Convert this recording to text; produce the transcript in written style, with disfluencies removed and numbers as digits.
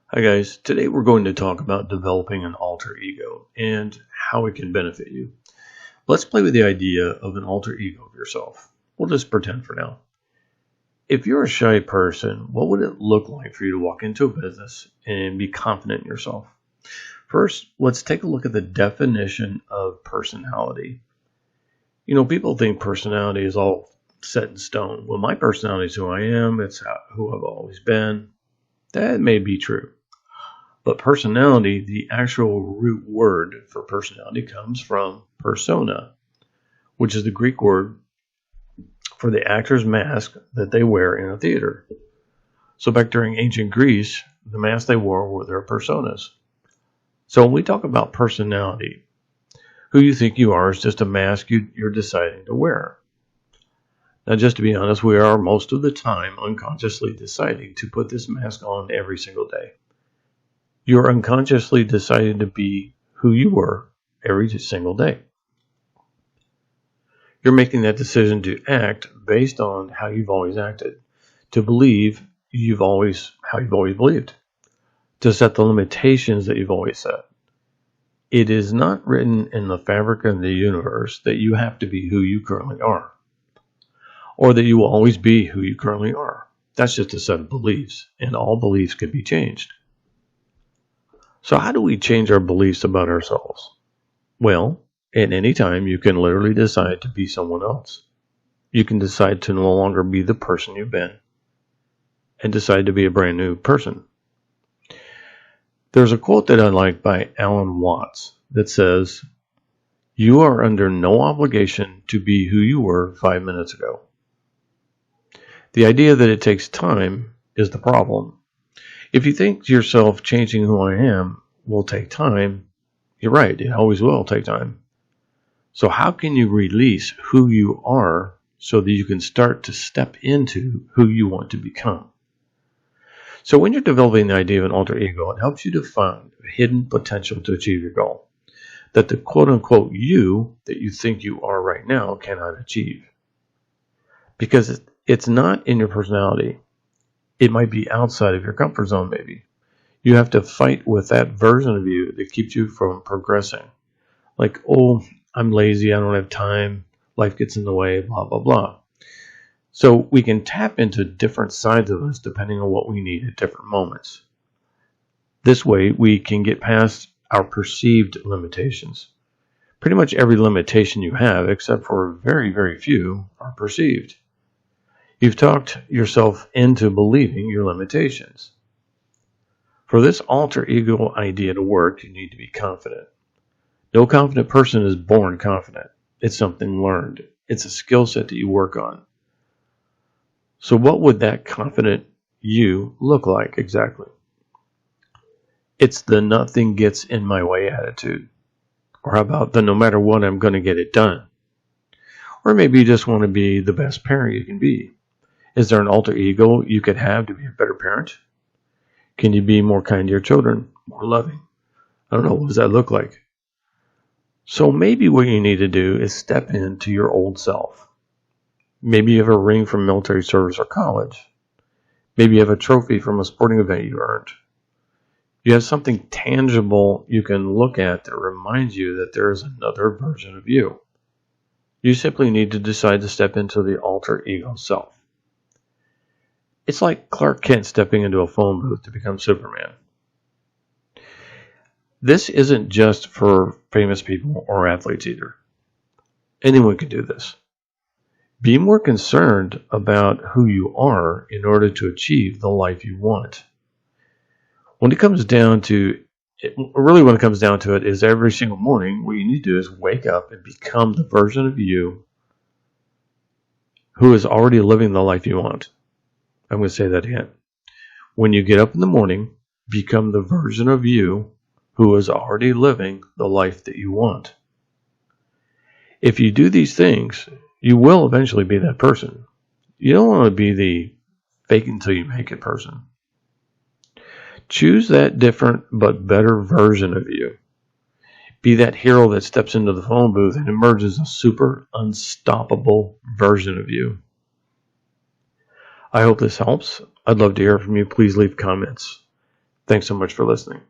Hi guys, today we're going to talk about developing an alter ego and how it can benefit you. Let's play with the idea of an alter ego of yourself. We'll just pretend for now. If you're a shy person, what would it look like for you to walk into a business and be confident in yourself? First, let's take a look at the definition of personality. People think personality is all set in stone. Well, my personality is who I am, it's who I've always been. That may be true. But personality, the actual root word for personality, comes from persona, which is the Greek word for the actor's mask that they wear in a theater. So back during ancient Greece, the masks they wore were their personas. So when we talk about personality, who you think you are is just a mask you're deciding to wear. Now, just to be honest, we are most of the time unconsciously deciding to put this mask on every single day. You're unconsciously deciding to be who you were every single day. You're making that decision to act based on how you've always acted, to believe how you've always believed, to set the limitations that you've always set. It is not written in the fabric of the universe that you have to be who you currently are, or that you will always be who you currently are. That's just a set of beliefs, and all beliefs can be changed. So how do we change our beliefs about ourselves? Well, at any time, you can literally decide to be someone else. You can decide to no longer be the person you've been and decide to be a brand new person. There's a quote that I like by Alan Watts that says, "You are under no obligation to be who you were 5 minutes ago." The idea that it takes time is the problem. If you think to yourself, changing who I am will take time, you're right, it always will take time. So how can you release who you are so that you can start to step into who you want to become? So when you're developing the idea of an alter ego, it helps you to find hidden potential to achieve your goal that the quote-unquote you that you think you are right now cannot achieve. Because it's not in your personality. It might be outside of your comfort zone, maybe. You have to fight with that version of you that keeps you from progressing. Like, oh, I'm lazy, I don't have time, life gets in the way, blah, blah, blah. So we can tap into different sides of us depending on what we need at different moments. This way, we can get past our perceived limitations. Pretty much every limitation you have, except for very, very few, are perceived. You've talked yourself into believing your limitations. For this alter ego idea to work, you need to be confident. No confident person is born confident. It's something learned. It's a skill set that you work on. So what would that confident you look like exactly? It's the nothing gets in my way attitude. Or how about the no matter what, I'm going to get it done? Or maybe you just want to be the best parent you can be. Is there an alter ego you could have to be a better parent? Can you be more kind to your children, more loving? I don't know, what does that look like? So maybe what you need to do is step into your old self. Maybe you have a ring from military service or college. Maybe you have a trophy from a sporting event you earned. You have something tangible you can look at that reminds you that there is another version of you. You simply need to decide to step into the alter ego self. It's like Clark Kent stepping into a phone booth to become Superman. This isn't just for famous people or athletes either. Anyone can do this. Be more concerned about who you are in order to achieve the life you want. When it comes down to it is every single morning, what you need to do is wake up and become the version of you who is already living the life you want. I'm going to say that again. When you get up in the morning, become the version of you who is already living the life that you want. If you do these things, you will eventually be that person. You don't want to be the fake until you make it person. Choose that different but better version of you. Be that hero that steps into the phone booth and emerges a super unstoppable version of you. I hope this helps. I'd love to hear from you. Please leave comments. Thanks so much for listening.